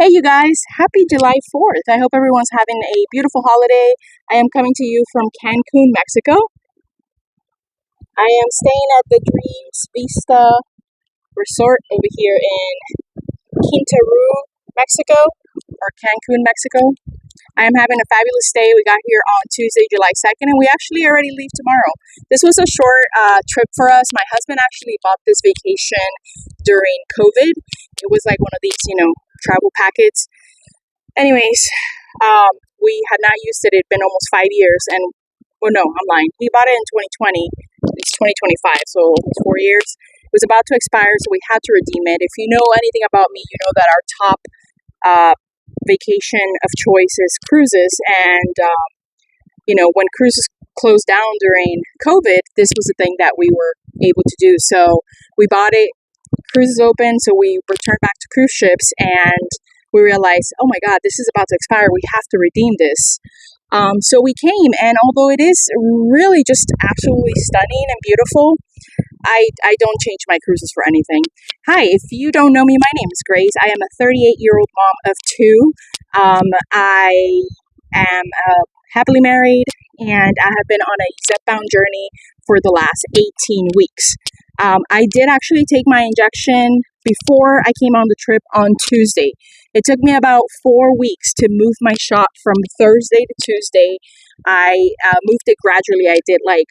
Hey, you guys, happy July 4th. I hope everyone's having a beautiful holiday. I am coming to you from Cancun, Mexico. I am staying at the Dreams Vista Resort over here in Mexico, or Cancun, Mexico. I am having a fabulous day. We got here on Tuesday, July 2nd, and we actually already leave tomorrow. This was a short trip for us. My husband actually bought this vacation during COVID. It was like one of these, travel packets. Anyways, we had not used it. It'd been almost 5 years, and well, no, I'm lying. We bought it in 2020. It's 2025, so it's 4 years. It was about to expire, so we had to redeem it. If you know anything about me, you know that our top vacation of choice is cruises, and when cruises closed down during COVID, this was the thing that we were able to do. So we bought it. Cruises open, so we returned back to cruise ships, and we realized, oh my God, this is about to expire. We have to redeem this. So we came, and although it is really just absolutely stunning and beautiful, I don't change my cruises for anything. Hi, if you don't know me, my name is Grace. I am a 38-year-old mom of two. I am happily married, and I have been on a Zepbound journey for the last 18 weeks. I did actually take my injection before I came on the trip on Tuesday. It took me about 4 weeks to move my shot from Thursday to Tuesday. I moved it gradually. I did like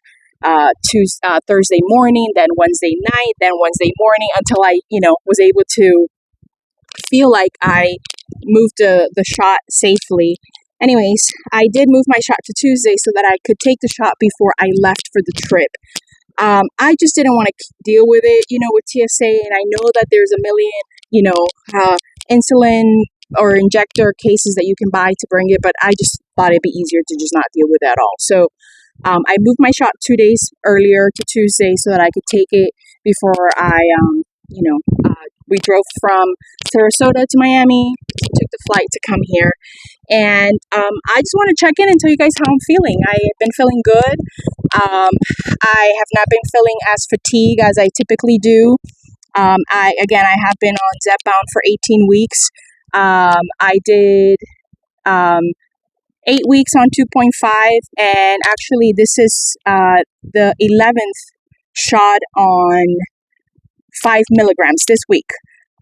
Thursday morning, then Wednesday night, then Wednesday morning, until I, was able to feel like I moved the shot safely. Anyways, I did move my shot to Tuesday so that I could take the shot before I left for the trip. I just didn't want to deal with it, with TSA, and I know that there's a million, insulin or injector cases that you can buy to bring it, but I just thought it'd be easier to just not deal with it at all. So I moved my shot 2 days earlier to Tuesday so that I could take it before we drove from Sarasota to Miami, took the flight to come here. And I just want to check in and tell you guys how I'm feeling. I have been feeling good. I have not been feeling as fatigued as I typically do. I have been on Zepbound for 18 weeks. I did 8 weeks on 2.5, and actually this is the 11th shot on 5 milligrams this week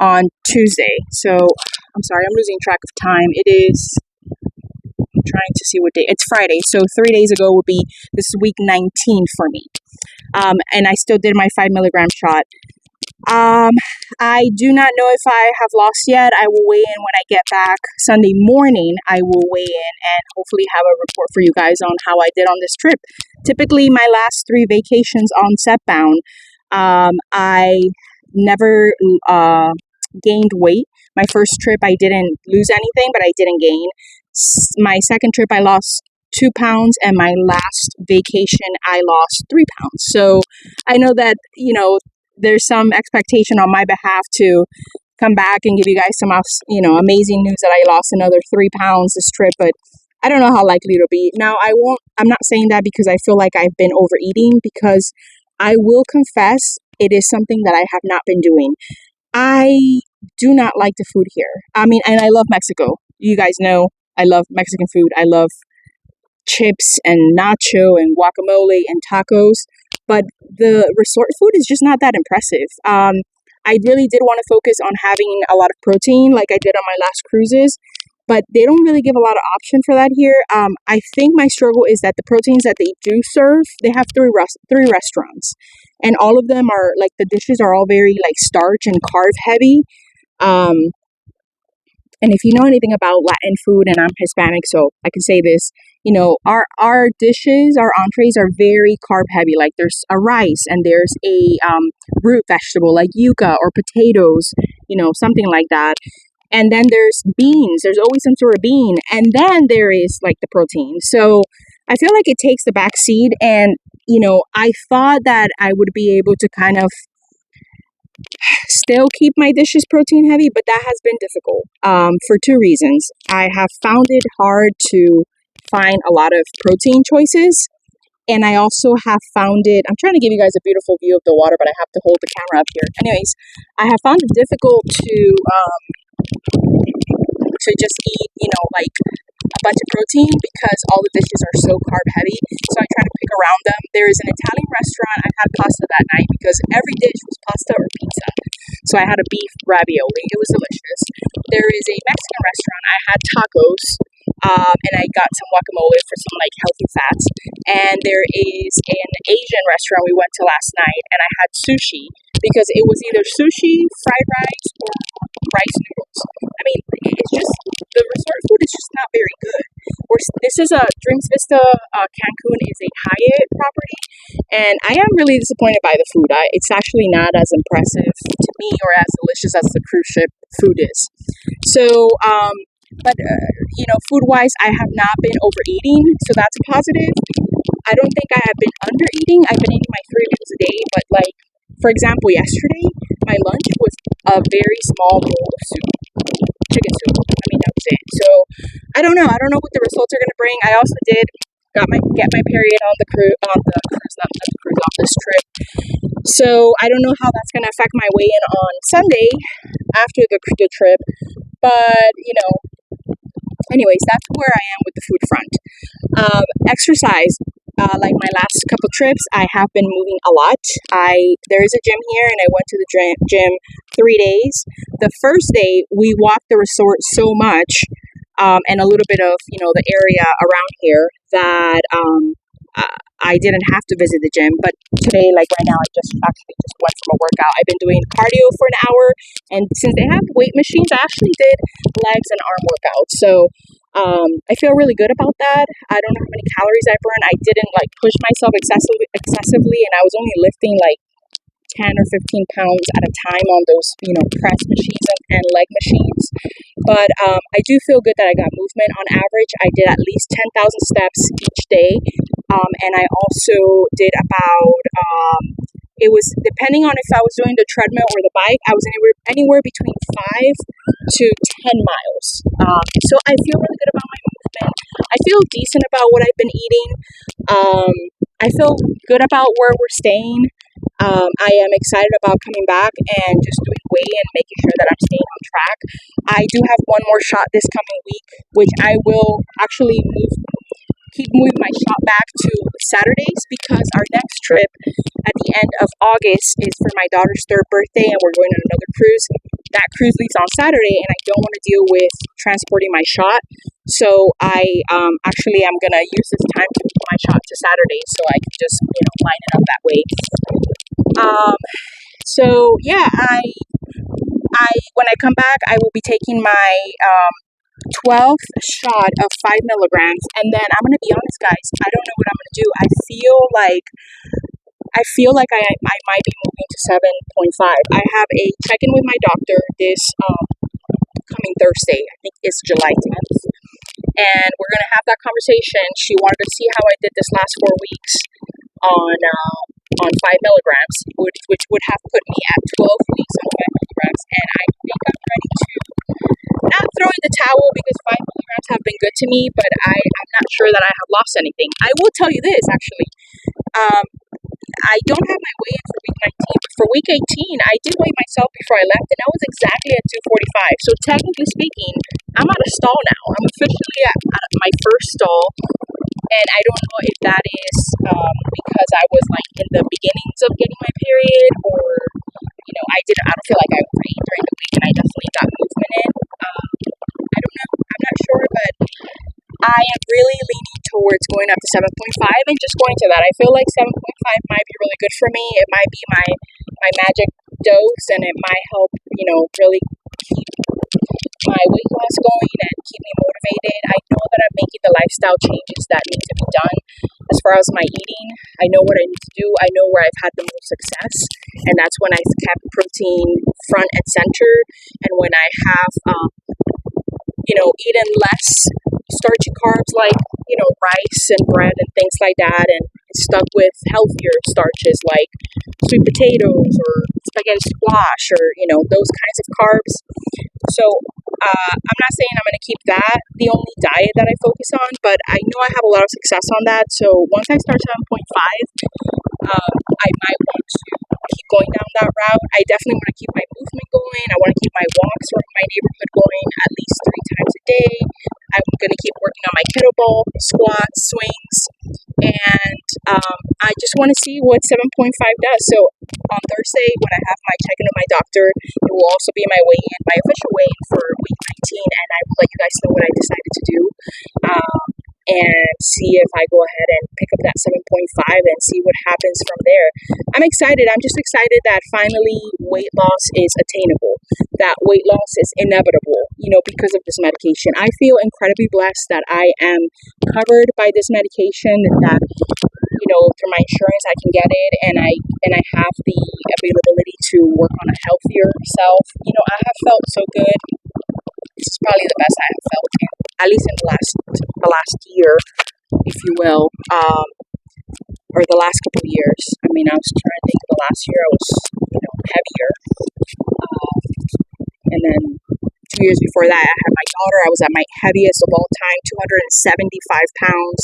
on Tuesday. So I'm sorry, I'm losing track of time. I'm trying to see what day. It's Friday, so 3 days ago would be, this is week 19 for me. And I still did my 5 milligram shot. I do not know if I have lost yet. I will weigh in when I get back Sunday morning. I will weigh in and hopefully have a report for you guys on how I did on this trip. Typically, my last 3 vacations on Zepbound, I never gained weight. My first trip, I didn't lose anything, but I didn't gain. My second trip, I lost 2 pounds, and my last vacation, I lost 3 pounds. So I know that, there's some expectation on my behalf to come back and give you guys some, amazing news that I lost another 3 pounds this trip, but I don't know how likely it'll be. Now, I'm not saying that because I feel like I've been overeating, because I will confess it is something that I have not been doing. I do not like the food here. And I love Mexico. You guys know I love Mexican food. I love chips and nacho and guacamole and tacos. But the resort food is just not that impressive. I really did want to focus on having a lot of protein like I did on my last cruises, but they don't really give a lot of option for that here. I think my struggle is that the proteins that they do serve, they have three restaurants, and all of them are like, the dishes are all very like starch and carb heavy. And if you know anything about Latin food, and I'm Hispanic, so I can say this, our dishes, our entrees are very carb heavy. Like there's a rice, and there's a root vegetable like yuca or potatoes, something like that. And then there's beans. There's always some sort of bean. And then there is like the protein. So I feel like it takes the back seat. And, I thought that I would be able to kind of still keep my dishes protein heavy, but that has been difficult for 2 reasons. I have found it hard to find a lot of protein choices, and I also have found it, I'm trying to give you guys a beautiful view of the water, but I have to hold the camera up here. Anyways, I have found it difficult to to just eat, like a bunch of protein because all the dishes are so carb heavy. So I try to pick around them. There is an Italian restaurant. I had pasta that night because every dish was pasta or pizza. So I had a beef ravioli. It was delicious. There is a Mexican restaurant. I had tacos, and I got some guacamole for some like healthy fats. And there is an Asian restaurant we went to last night, and I had sushi because it was either sushi, fried rice, or rice noodles. I mean, it's just, the resort food is just not very good. This is a Dreams Vista, Cancun is a Hyatt property, and I am really disappointed by the food. It's actually not as impressive to me or as delicious as the cruise ship food is. So, food-wise, I have not been overeating, so that's a positive. I don't think I have been undereating. I've been eating my 3 meals a day, but like, for example, yesterday, my lunch was a very small bowl of soup, chicken soup. I mean, that was it. So, I don't know. I don't know what the results are going to bring. I also did get my period on this trip. So, I don't know how that's going to affect my weigh-in on Sunday after the trip. But, anyways, that's where I am with the food front. Exercise. Like my last couple trips, I have been moving a lot. There is a gym here, and I went to the gym 3 days. The first day, we walked the resort so much, and a little bit of, the area around here that I didn't have to visit the gym. But today, like right now, I just went from a workout. I've been doing cardio for an hour, and since they have weight machines, I actually did legs and arm workouts. So I feel really good about that. I don't know how many calories I burned. I didn't like push myself excessively, and I was only lifting like 10 or 15 pounds at a time on those, press machines and leg machines. But I do feel good that I got movement. On average, I did at least 10,000 steps each day. And I also did about, it was depending on if I was doing the treadmill or the bike, I was anywhere between 5 to 10 miles. So I feel really good about my movement. I feel decent about what I've been eating. I feel good about where we're staying. I am excited about coming back and just doing weigh and making sure that I'm staying on track. I do have one more shot this coming week, which I will actually keep moving my shot back to Saturdays because our next trip at the end of August is for my daughter's 3rd birthday, and we're going on another cruise. That cruise leaves on Saturday, and I don't want to deal with transporting my shot. So I actually am going to use this time to move my shot to Saturday so I can just, line it up that way. So yeah, I when I come back, I will be taking my 12th shot of 5 milligrams, and then I'm going to be honest, guys, I don't know what I'm going to do. I feel like I might be moving to 7.5. I have a check-in with my doctor this coming Thursday. I think it's July 10th. And we're going to have that conversation. She wanted to see how I did this last 4 weeks on 5 milligrams, which would have put me at 12 weeks on 5 milligrams. And I think I'm ready to not throw in the towel because 5 milligrams have been good to me, but I'm not sure that I have lost anything. I will tell you this, actually. I don't have my weigh-in for week 19, but for week 18, I did weigh myself before I left, and I was exactly at 245. So technically speaking, I'm at a stall now. I'm officially at my first stall, and I don't know if that is because I was like in the beginnings of getting my period, or I don't feel like I overate during the week, and I definitely got movement in. I don't know. I'm not sure, but I am really leaning towards going up to 7.5 and just going to that. I feel like 7.5 might be really good for me. It might be my magic dose, and it might help, really keep my weight loss going and keep me motivated. I know that I'm making the lifestyle changes that need to be done as far as my eating. I know what I need to do. I know where I've had the most success, and that's when I've kept protein front and center, and when I have, eaten less starchy carbs like, rice and bread and things like that, and stuck with healthier starches like sweet potatoes or spaghetti squash or, those kinds of carbs. So I'm not saying I'm going to keep that the only diet that I focus on, but I know I have a lot of success on that. So once I start 7.5, I might want to keep going down that route. I definitely want to keep my movement going. I want to keep my walks around my neighborhood going at least 3 times a day. I'm going to keep working on my kettlebell, squats, swings, and I just want to see what 7.5 does. So on Thursday, when I have my check-in with my doctor, it will also be my weigh-in, my official weigh-in for week 19, and I will let you guys know what I decided to do. And see if I go ahead and pick up that 7.5 and see what happens from there. I'm excited. I'm just excited that finally weight loss is attainable, that weight loss is inevitable, because of this medication. I feel incredibly blessed that I am covered by this medication, that, through my insurance I can get it, and I have the availability to work on a healthier self. I have felt so good. This is probably the best I have felt at least in the last year, if you will, or the last couple of years. I mean, I was trying to think of the last year I was, heavier. And then 2 years before that, I had my daughter. I was at my heaviest of all time, 275 pounds.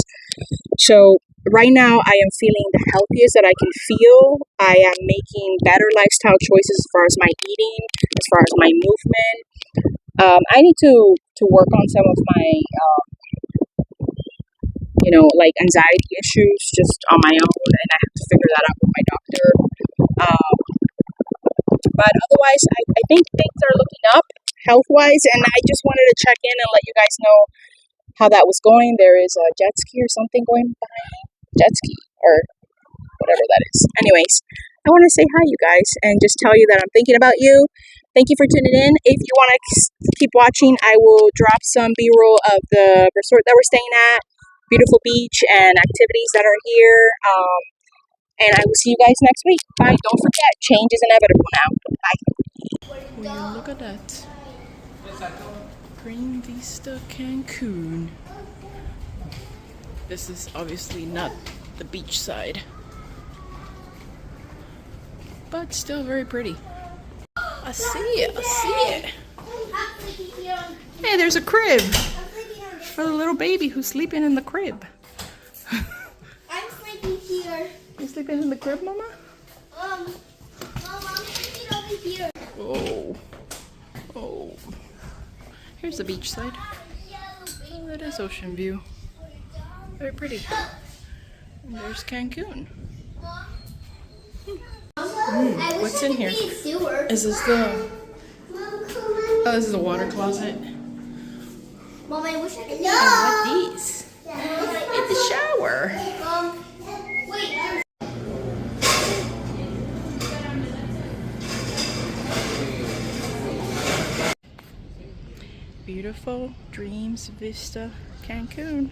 So right now, I am feeling the healthiest that I can feel. I am making better lifestyle choices as far as my eating, as far as my movement. I need to work on some of my, like anxiety issues just on my own, and I have to figure that out with my doctor. But otherwise, I think things are looking up health-wise, and I just wanted to check in and let you guys know how that was going. There is a jet ski or something going behind me. Jet ski, or whatever that is. Anyways, I want to say hi, you guys, and just tell you that I'm thinking about you. Thank you for tuning in. If you want to keep watching, I will drop some B-roll of the resort that we're staying at, beautiful beach, and activities that are here. And I will see you guys next week. Bye. Don't forget, change is inevitable now. Bye. Well, look at that. Green Vista, Cancun. This is obviously not the beach side, but still very pretty. I see it. Hey, there's a crib for the little baby who's sleeping in the crib. I'm sleeping here. You sleeping in the crib, Mama? Mom, I'm sleeping over here. Oh. Here's the beach side. Oh, that is ocean view. Very pretty. And there's Cancun. What's in here? Is this the... Oh, this is the water closet. Mom, I wish I could. And what these? It's the shower. Wait. Beautiful Dreams Vista, Cancun.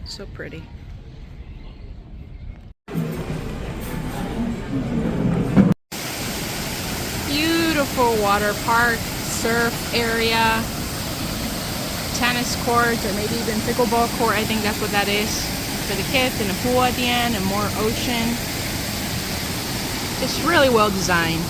So pretty. Beautiful water park, surf area, tennis courts, or maybe even pickleball court. I think that's what that is for the kids, and a pool at the end, and more ocean. It's really well designed.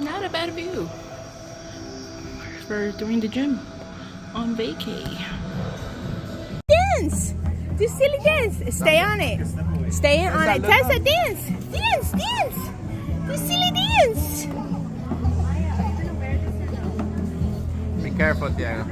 Not a bad view for doing the gym on vacay. Dance! Do silly dance. Stay on it. Stay on it. Tessa, dance! Dance! Do silly dance! Be careful, Tiago.